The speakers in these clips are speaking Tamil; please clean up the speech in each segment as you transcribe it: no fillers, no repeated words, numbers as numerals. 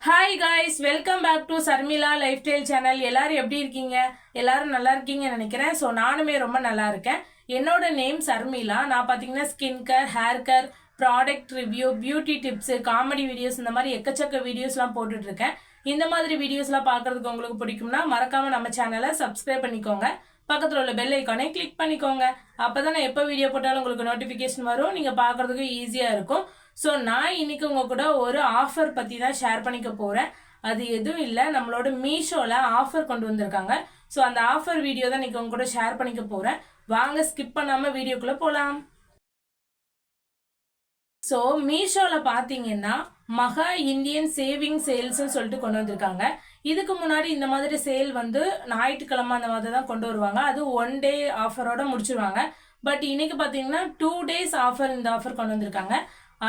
Hi guys, welcome back to Sharmila lifestyle channel. எல்லாரும் எப்படி இருக்கீங்க? எல்லாரும் நல்லா இருக்கீங்கன்னு நினைக்கிறேன். ஸோ நானுமே ரொம்ப நல்லா இருக்கேன். என்னோட நேம் சர்மிளா. நான் பார்த்தீங்கன்னா skin care, hair care, product review, beauty tips, comedy videos, இந்த மாதிரி எக்கச்சக்க வீடியோஸ்லாம் போட்டுட்ருக்கேன். இந்த மாதிரி வீடியோஸ்லாம் பார்க்குறதுக்கு உங்களுக்கு பிடிக்கும்னா மறக்காமல் நம்ம சேனலை சப்ஸ்கிரைப் பண்ணிக்கோங்க. பக்கத்தில் உள்ள பெல் ஐக்கானே கிளிக் பண்ணிக்கோங்க. அப்போ தான் நான் எப்போ வீடியோ போட்டாலும் உங்களுக்கு நோட்டிஃபிகேஷன் வரும். நீங்கள் பார்க்குறதுக்கு ஈஸியாக இருக்கும். ஸோ நான் இன்னைக்கு உங்க கூட ஒரு ஆஃபர் பற்றி தான் ஷேர் பண்ணிக்க போகிறேன். அது எதுவும் இல்லை, நம்மளோட மீஷோவில் ஆஃபர் கொண்டு வந்திருக்காங்க. ஸோ அந்த ஆஃபர் வீடியோ தான் இன்னைக்கு உங்க கூட ஷேர் பண்ணிக்க போகிறேன். வாங்க ஸ்கிப் பண்ணாமல் வீடியோக்குள்ளே போகலாம். ஸோ மீஷோவில் பார்த்தீங்கன்னா மகா இந்தியன் சேவிங் சேல்ஸ்ன்னு சொல்லிட்டு கொண்டு வந்திருக்காங்க. இதுக்கு முன்னாடி இந்த மாதிரி சேல் வந்து ஞாயிற்றுக்கிழமை அந்த மாதிரி தான் கொண்டு வருவாங்க. அது 1 டே ஆஃபரோட முடிச்சிருவாங்க. பட் இன்னைக்கு பார்த்தீங்கன்னா 2 டேஸ் ஆஃபர், இந்த ஆஃபர் கொண்டு வந்திருக்காங்க.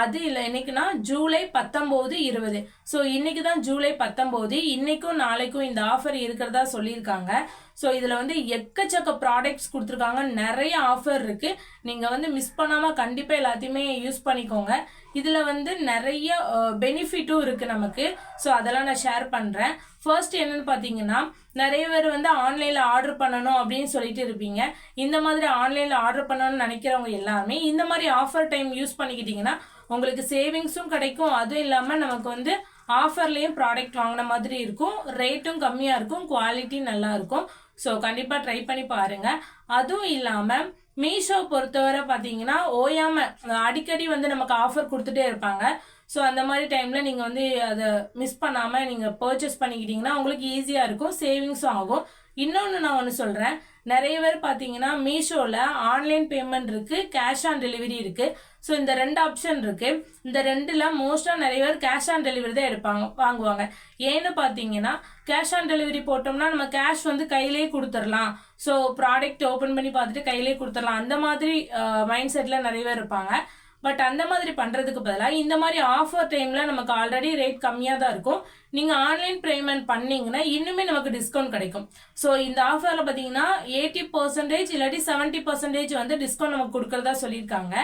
அது இல்லை, இன்னைக்குன்னா ஜூலை 19, 20. ஸோ இன்னைக்கு தான் ஜூலை 19. இன்னைக்கும் நாளைக்கும் இந்த ஆஃபர் இருக்கிறதா சொல்லியிருக்காங்க. ஸோ இதில் வந்து எக்கச்சக்க ப்ராடக்ட்ஸ் கொடுத்துருக்காங்க. நிறைய ஆஃபர் இருக்கு. நீங்கள் வந்து மிஸ் பண்ணாமல் கண்டிப்பாக எல்லாத்தையுமே யூஸ் பண்ணிக்கோங்க. இதில் வந்து நிறைய பெனிஃபிட்டும் இருக்கு நமக்கு. ஸோ அதெல்லாம் நான் ஷேர் பண்ணுறேன். ஃபர்ஸ்ட் என்னன்னு பார்த்தீங்கன்னா, நிறைய பேர் வந்து ஆன்லைனில் ஆர்டர் பண்ணணும் அப்படின்னு சொல்லிட்டு இருப்பீங்க. இந்த மாதிரி ஆன்லைனில் ஆர்டர் பண்ணணும்னு நினைக்கிறவங்க எல்லாருமே இந்த மாதிரி ஆஃபர் டைம் யூஸ் பண்ணிக்கிட்டீங்கன்னா உங்களுக்கு சேவிங்ஸும் கிடைக்கும். அதுவும் இல்லாமல் நமக்கு வந்து ஆஃபர்லேயும் ப்ராடக்ட் வாங்கின மாதிரி இருக்கும். ரேட்டும் கம்மியாக இருக்கும், குவாலிட்டி நல்லா இருக்கும். ஸோ கண்டிப்பாக ட்ரை பண்ணி பாருங்கள். அதுவும் இல்லாமல் மீஷோ பொறுத்தவரை பார்த்தீங்கன்னா ஓயாமல் அடிக்கடி வந்து நமக்கு ஆஃபர் கொடுத்துட்டே இருப்பாங்க. ஸோ அந்த மாதிரி டைமில் நீங்கள் வந்து அதை மிஸ் பண்ணாமல் நீங்கள் பர்ச்சேஸ் பண்ணிக்கிட்டீங்கன்னா உங்களுக்கு ஈஸியாக இருக்கும், சேவிங்ஸும் ஆகும். இன்னொன்று நான் ஒன்று சொல்கிறேன். நிறைய பேர் பார்த்தீங்கன்னா மீஷோவில் ஆன்லைன் பேமெண்ட் இருக்குது, கேஷ் ஆன் டெலிவரி இருக்குது. ஸோ இந்த 2 ஆப்ஷன் இருக்குது. இந்த ரெண்டில் மோஸ்ட்டாக நிறைய பேர் கேஷ் ஆன் டெலிவரி தான் வாங்குவாங்க. ஏன்னு பார்த்தீங்கன்னா கேஷ் ஆன் டெலிவரி போட்டோம்னா நம்ம கேஷ் வந்து கையிலே கொடுத்துடலாம். ஸோ ப்ராடக்ட் ஓப்பன் பண்ணி பார்த்துட்டு கையிலே கொடுத்துடலாம். அந்த மாதிரி மைண்ட் செட்டில் நிறைய பேர் இருப்பாங்க. பட் அந்த மாதிரி பண்ணுறதுக்கு பதிலாக இந்த மாதிரி ஆஃபர் டைமில் நமக்கு ஆல்ரெடி ரேட் கம்மியாக தான் இருக்கும். நீங்கள் ஆன்லைன் பேமெண்ட் பண்ணிங்கன்னா இன்னுமே நமக்கு டிஸ்கவுண்ட் கிடைக்கும். ஸோ இந்த ஆஃபரில் பார்த்தீங்கன்னா 80% இல்லாட்டி 70% வந்து டிஸ்கவுண்ட் நமக்கு கொடுக்குறதா சொல்லியிருக்காங்க.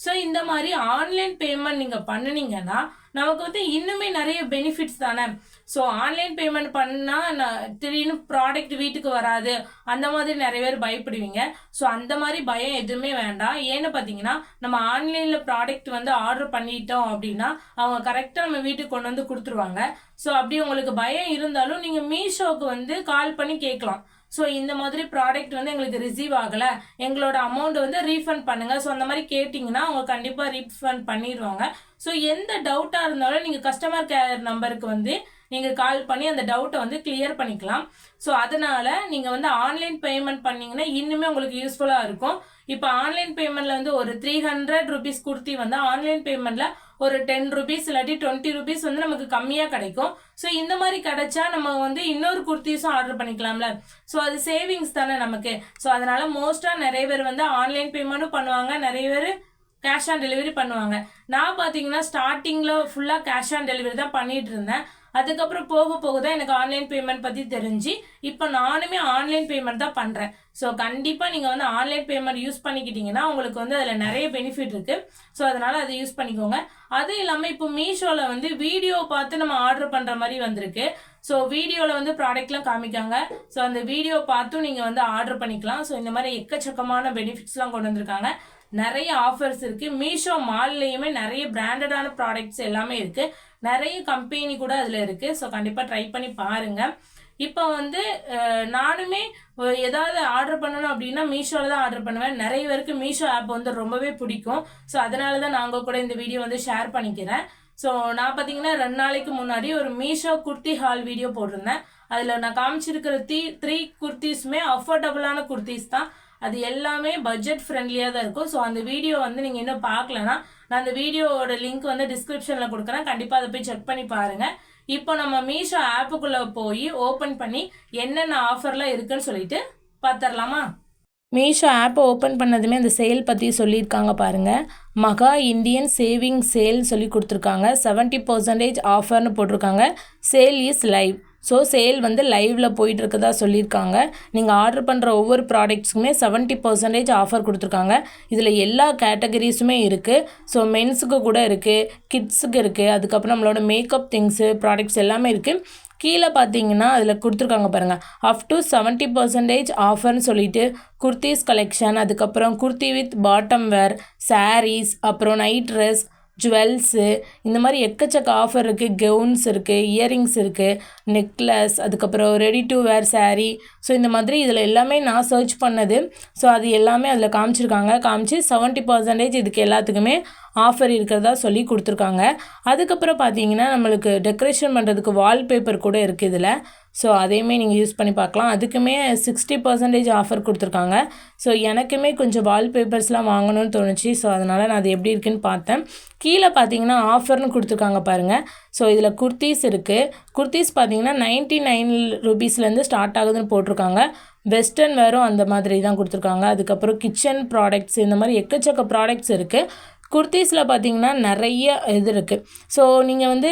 ஸோ இந்த மாதிரி ஆன்லைன் பேமெண்ட் நீங்கள் பண்ணினீங்கன்னா நமக்கு வந்து இன்னுமே நிறைய பெனிஃபிட்ஸ் தானே. ஸோ ஆன்லைன் பேமெண்ட் பண்ணால் திடீர்னு ப்ராடக்ட் வீட்டுக்கு வராது, அந்த மாதிரி நிறைய பேர் பயப்படுவீங்க. ஸோ அந்த மாதிரி பயம் எதுவுமே வேண்டாம். ஏன்னு பார்த்தீங்கன்னா நம்ம ஆன்லைனில் ப்ராடக்ட் வந்து ஆர்டர் பண்ணிட்டோம் அப்படின்னா அவங்க கரெக்டாக நம்ம வீட்டுக்கு கொண்டு வந்து கொடுத்துருவாங்க. ஸோ அப்படி உங்களுக்கு பயம் இருந்தாலும் நீங்கள் மீஷோவுக்கு வந்து கால் பண்ணி கேட்கலாம். ஸோ இந்த மாதிரி ப்ராடக்ட் வந்து எங்களுக்கு ரிசீவ் ஆகலை, எங்களோட அமௌண்ட் வந்து ரீஃபண்ட் பண்ணுங்க. ஸோ அந்த மாதிரி கேட்டிங்கன்னா அவங்க கண்டிப்பாக ரீஃபண்ட் பண்ணிடுவாங்க. ஸோ எந்த டவுட்டாக இருந்தாலும் நீங்கள் கஸ்டமர் கேர் நம்பருக்கு வந்து நீங்கள் கால் பண்ணி அந்த டவுட்டை வந்து கிளியர் பண்ணிக்கலாம். ஸோ அதனால நீங்கள் வந்து ஆன்லைன் பேமெண்ட் பண்ணிங்கன்னா இன்னுமே உங்களுக்கு யூஸ்ஃபுல்லாக இருக்கும். இப்போ ஆன்லைன் பேமெண்ட்டில் வந்து ஒரு 300 rupees குர்த்தி வந்து ஆன்லைன் பேமெண்ட்டில் ஒரு 10 rupees இல்லாட்டி 20 rupees வந்து நமக்கு கம்மியாக கிடைக்கும். ஸோ இந்த மாதிரி கிடைச்சா நம்ம வந்து இன்னொரு குர்த்திஸும் ஆர்டர் பண்ணிக்கலாம்ல. ஸோ அது சேவிங்ஸ் தானே நமக்கு. ஸோ அதனால மோஸ்ட்டாக நிறைய பேர் வந்து ஆன்லைன் பேமெண்ட்டும் பண்ணுவாங்க, நிறைய பேர் கேஷ் ஆன் டெலிவரி பண்ணுவாங்க. நான் பார்த்தீங்கன்னா ஸ்டார்டிங்கில் ஃபுல்லாக கேஷ் ஆன் டெலிவரி தான் பண்ணிட்டு இருந்தேன். அதுக்கப்புறம் போக போக தான் எனக்கு ஆன்லைன் பேமெண்ட் பற்றி தெரிஞ்சு இப்போ நானுமே ஆன்லைன் பேமெண்ட் தான் பண்ணுறேன். ஸோ கண்டிப்பாக நீங்கள் வந்து ஆன்லைன் பேமெண்ட் யூஸ் பண்ணிக்கிட்டீங்கன்னா உங்களுக்கு வந்து அதில் நிறைய பெனிஃபிட் இருக்குது. ஸோ அதனால் அதை யூஸ் பண்ணிக்கோங்க. அதுவும் இல்லாமல் இப்போ மீஷோவில் வந்து வீடியோ பார்த்து நம்ம ஆர்டர் பண்ணுற மாதிரி வந்திருக்கு. ஸோ வீடியோவில் வந்து ப்ராடக்ட்லாம் காமிக்காங்க. ஸோ அந்த வீடியோ பார்த்தும் நீங்கள் வந்து ஆர்டர் பண்ணிக்கலாம். ஸோ இந்த மாதிரி எக்கச்சக்கமான பெனிஃபிட்ஸ்லாம் கொண்டு வந்திருக்காங்க. நிறைய ஆஃபர்ஸ் இருக்குது. மீஷோ மால்லையுமே நிறைய பிராண்டடான ப்ராடக்ட்ஸ் எல்லாமே இருக்குது. நிறைய கம்பெனி கூட அதில் இருக்குது. ஸோ கண்டிப்பாக ட்ரை பண்ணி பாருங்கள். இப்போ வந்து நானுமே ஏதாவது ஆர்டர் பண்ணணும் அப்படின்னா மீஷோவில் தான் ஆர்டர் பண்ணுவேன். நிறைய பேருக்கு மீஷோ ஆப் வந்து ரொம்பவே பிடிக்கும். ஸோ அதனால தான் நாங்கள் கூட இந்த வீடியோ வந்து ஷேர் பண்ணிக்கிறேன். ஸோ நான் பார்த்தீங்கன்னா 2 நாளைக்கு முன்னாடி ஒரு மீஷோ குர்த்தி ஹால் வீடியோ போட்டிருந்தேன். அதில் நான் காமிச்சிருக்கிற 3 குர்த்திஸுமே அஃபோர்டபுளான குர்த்திஸ் தான். அது எல்லாமே பட்ஜெட் ஃப்ரெண்ட்லியாக தான் இருக்கும். ஸோ அந்த வீடியோ வந்து நீங்கள் இன்னும் பார்க்கலன்னா நான் அந்த வீடியோவோட லிங்க் வந்து டிஸ்கிரிப்ஷனில் கொடுக்குறேன். கண்டிப்பாக அதை போய் செக் பண்ணி பாருங்கள். இப்போ நம்ம மீஷோ ஆப்புக்குள்ளே போய் ஓப்பன் பண்ணி என்னென்ன ஆஃபர்லாம் இருக்குன்னு சொல்லிட்டு பார்த்துடலாமா. மீஷோ ஆப்பை ஓப்பன் பண்ணதுமே அந்த சேல் பற்றி சொல்லியிருக்காங்க பாருங்கள். மகா இந்தியன் சேவிங் சேல் சொல்லி கொடுத்துருக்காங்க. 70% ஆஃபர்னு போட்டிருக்காங்க. Sale is live. So sale வந்து லைவில் போயிட்டு இருக்கதா சொல்லியிருக்காங்க. நீங்கள் ஆர்டர் பண்ணுற ஒவ்வொரு ப்ராடக்ட்ஸுக்குமே 70% ஆஃபர் கொடுத்துருக்காங்க. இதில் எல்லா கேட்டகரிஸுமே இருக்குது. ஸோ மென்ஸுக்கு கூட இருக்குது, கிட்ஸுக்கு இருக்குது, அதுக்கப்புறம் நம்மளோட மேக்கப் திங்ஸு ப்ராடக்ட்ஸ் எல்லாமே இருக்குது. கீழே பார்த்தீங்கன்னா அதில் கொடுத்துருக்காங்க பாருங்கள், அப் டு 70% ஆஃபர்னு சொல்லிட்டு குர்த்திஸ் கலெக்ஷன், அதுக்கப்புறம் kurti with bottom wear, saris, அப்புறம் நைட் ட்ரெஸ், ஜுவல்ஸு, இந்த மாதிரி எக்கச்சக்க ஆஃபர் இருக்குது. கவுன்ஸ் இருக்குது, இயரிங்ஸ் இருக்குது, நெக்லஸ், அதுக்கப்புறம் ready to wear sari. So இந்த மாதிரி இதில் எல்லாமே நான் சர்ச் பண்ணது. ஸோ அது எல்லாமே அதில் காமிச்சு 70% இதுக்கு எல்லாத்துக்குமே ஆஃபர் இருக்கிறதா சொல்லி கொடுத்துருக்காங்க. அதுக்கப்புறம் பார்த்தீங்கன்னா நம்மளுக்கு டெக்கரேஷன் பண்ணுறதுக்கு வால்பேப்பர் கூட இருக்குது இதில். ஸோ அதையுமே நீங்கள் யூஸ் பண்ணி பார்க்கலாம். அதுக்குமே 60% ஆஃபர் கொடுத்துருக்காங்க. ஸோ எனக்குமே கொஞ்சம் வால்பேப்பர்ஸ்லாம் வாங்கணும்னு தோணுச்சு. ஸோ அதனால் நான் அது எப்படி இருக்குன்னு பார்த்தேன். கீழே பார்த்தீங்கன்னா ஆஃபர்னு கொடுத்துருக்காங்க பாருங்கள். ஸோ இதில் குர்த்திஸ் இருக்குது. குர்த்திஸ் பார்த்தீங்கன்னா 99 ரூபீஸ்லேருந்து ஸ்டார்ட் ஆகுதுன்னு போட்டிருக்காங்க. வெஸ்டர்ன் வேரும் அந்த மாதிரி தான் கொடுத்துருக்காங்க. அதுக்கப்புறம் கிச்சன் ப்ராடக்ட்ஸ், இந்த மாதிரி எக்கச்சக்க ப்ராடக்ட்ஸ் இருக்குது. குர்த்திஸில் பார்த்தீங்கன்னா நிறைய இது இருக்குது. ஸோ நீங்கள் வந்து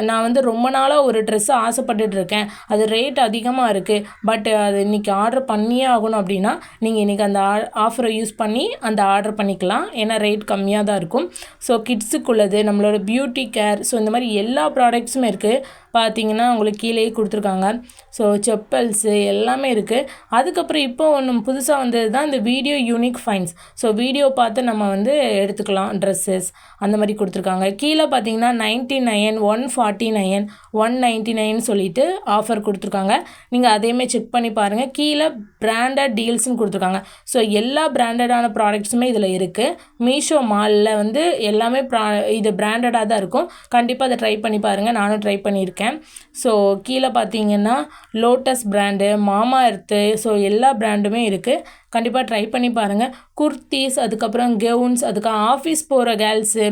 நான் வந்து ரொம்ப நாளாக ஒரு ட்ரெஸ்ஸை ஆசைப்பட்டுட்ருக்கேன், அது ரேட் அதிகமாக இருக்குது, பட் அது இன்றைக்கி ஆர்டர் பண்ணியே ஆகணும் அப்படின்னா நீங்கள் இன்றைக்கி அந்த ஆஃபரை யூஸ் பண்ணி அந்த ஆர்டர் பண்ணிக்கலாம். ஏன்னா ரேட் கம்மியாக தான் இருக்கும். ஸோ கிட்ஸுக்குள்ளது, நம்மளோட பியூட்டி கேர், ஸோ இந்த மாதிரி எல்லா ப்ராடக்ட்ஸுமே இருக்குது. பார்த்தீங்கன்னா உங்களுக்கு கீழேயே கொடுத்துருக்காங்க. ஸோ செப்பல்ஸு எல்லாமே இருக்குது. அதுக்கப்புறம் இப்போ ஒன்று புதுசாக வந்தது தான் இந்த video unique fines. So video பார்த்து நம்ம வந்து எடுத்துக்கலாம் ட்ரெஸ்ஸஸ், அந்த மாதிரி கொடுத்துருக்காங்க. கீழே பார்த்தீங்கன்னா 99, 149, 199 சொல்லிட்டு ஆஃபர் கொடுத்துருக்காங்க. நீங்கள் அதையுமே செக் பண்ணி பாருங்கள். கீழே பிராண்டட் டீல்ஸ்னு கொடுத்துருக்காங்க. ஸோ எல்லா பிராண்டடான ப்ராடக்ட்ஸுமே இதில் இருக்குது. மீஷோ மாலில் வந்து எல்லாமே இது பிராண்டடாக தான் இருக்கும். கண்டிப்பாக அதை ட்ரை பண்ணி பாருங்கள். நானும் ட்ரை பண்ணியிருக்கேன். ஸோ கீழே பார்த்தீங்கன்னா லோட்டஸ் பிராண்டு, மாமா எர்த்து, ஸோ எல்லா பிராண்டுமே இருக்குது. கண்டிப்பாக ட்ரை பண்ணி பாருங்கள். குர்த்திஸ், அதுக்கப்புறம் கவுன்ஸ், அதுக்கு ஆஃபீஸ் போகிற கேர்ள்ஸு,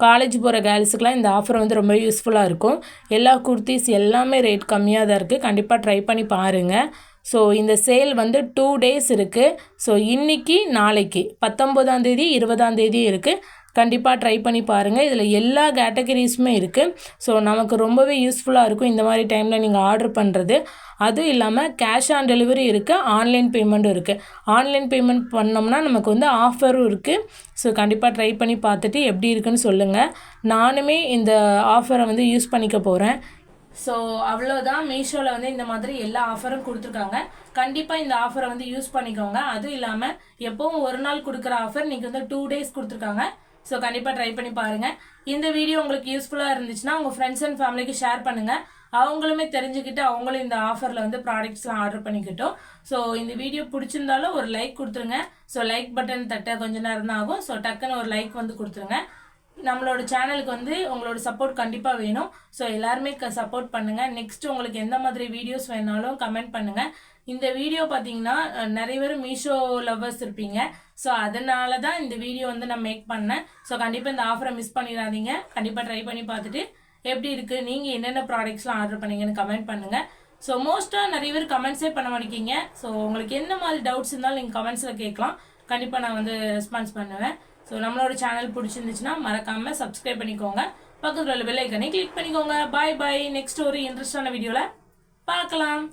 காலேஜ் போகிற கேர்ள்ஸுக்கெலாம் இந்த ஆஃபர் வந்து ரொம்ப யூஸ்ஃபுல்லாக இருக்கும். எல்லா குர்த்திஸ் எல்லாமே ரேட் கம்மியாக தான் இருக்குது. கண்டிப்பாக ட்ரை பண்ணி பாருங்கள். ஸோ இந்த சேல் வந்து 2 days இருக்குது. ஸோ இன்றைக்கி நாளைக்கு 19ஆம் தேதி 20ஆம் தேதி இருக்குது. கண்டிப்பாக ட்ரை பண்ணி பாருங்கள். இதில் எல்லா கேட்டகரிஸுமே இருக்குது. ஸோ நமக்கு ரொம்பவே யூஸ்ஃபுல்லாக இருக்கும் இந்த மாதிரி டைமில் நீங்கள் ஆர்டர் பண்ணுறது. அதுவும் இல்லாமல் கேஷ் ஆன் டெலிவரி இருக்குது, ஆன்லைன் பேமெண்ட்டும் இருக்குது. ஆன்லைன் பேமெண்ட் பண்ணோம்னா நமக்கு வந்து ஆஃபரும் இருக்குது. ஸோ கண்டிப்பாக ட்ரை பண்ணி பார்த்துட்டு எப்படி இருக்குன்னு சொல்லுங்கள். நானுமே இந்த ஆஃபரை வந்து யூஸ் பண்ணிக்க போகிறேன். ஸோ அவ்வளோதான். மீஷோவில் வந்து இந்த மாதிரி எல்லா ஆஃபரும் கொடுத்துருக்காங்க. கண்டிப்பாக இந்த ஆஃபரை வந்து யூஸ் பண்ணிக்கோங்க. அதுவும் இல்லாமல் எப்போவும் ஒரு நாள் கொடுக்குற ஆஃபர் இன்றைக்கி வந்து 2 days கொடுத்துருக்காங்க. ஸோ கண்டிப்பாக ட்ரை பண்ணி பாருங்கள். இந்த வீடியோ உங்களுக்கு யூஸ்ஃபுல்லாக இருந்துச்சுன்னா உங்கள் ஃப்ரெண்ட்ஸ் அண்ட் ஃபேமிலிக்கு ஷேர் பண்ணுங்கள். அவங்களுமே தெரிஞ்சுக்கிட்டு அவங்களும் இந்த ஆஃபரில் வந்து ப்ராடக்ட்ஸ்லாம் ஆர்டர் பண்ணிக்கிட்டோம். ஸோ இந்த வீடியோ பிடிச்சிருந்தாலும் ஒரு லைக் கொடுத்துருங்க. ஸோ லைக் பட்டன் தட்ட கொஞ்சம் நேரம் தான் ஆகும். ஸோ டக்குன்னு ஒரு லைக் வந்து கொடுத்துருங்க. நம்மளோட சேனலுக்கு வந்து உங்களோட சப்போர்ட் கண்டிப்பாக வேணும். ஸோ எல்லாருமே சப்போர்ட் பண்ணுங்கள். நெக்ஸ்ட் உங்களுக்கு எந்த மாதிரி வீடியோஸ் வேணாலும் கமெண்ட் பண்ணுங்கள். இந்த வீடியோ பார்த்தீங்கன்னா நிறைய பேர் மீஷோ லவ்வர்ஸ் இருப்பீங்க. ஸோ அதனால தான் இந்த வீடியோ வந்து நான் மேக் பண்ணேன். ஸோ கண்டிப்பாக இந்த ஆஃபரை மிஸ் பண்ணிடாதீங்க. கண்டிப்பாக ட்ரை பண்ணி பார்த்துட்டு எப்படி இருக்குது, நீங்கள் என்னென்ன ப்ராடக்ட்ஸ்லாம் ஆர்டர் பண்ணீங்கன்னு கமெண்ட் பண்ணுங்கள். ஸோ மோஸ்ட்டாக நிறைய பேர் கமெண்ட்ஸே பண்ண மாட்டேங்கிங்க. ஸோ உங்களுக்கு என்ன மாதிரி டவுட்ஸ் இருந்தாலும் நீங்கள் கமெண்ட்ஸில் கேட்கலாம். கண்டிப்பாக நான் வந்து ரெஸ்பான்ஸ் பண்ணுவேன். ஸோ நம்மளோட சேனல் பிடிச்சிருந்துச்சுன்னா மறக்காமல் சப்ஸ்கிரைப் பண்ணிக்கோங்க. பக்கத்தில் உள்ள பெல் ஐக்கனை கிளிக் பண்ணிக்கோங்க. பாய் பாய். நெக்ஸ்ட் ஒரு இன்ட்ரெஸ்டான வீடியோவில் பார்க்கலாம்.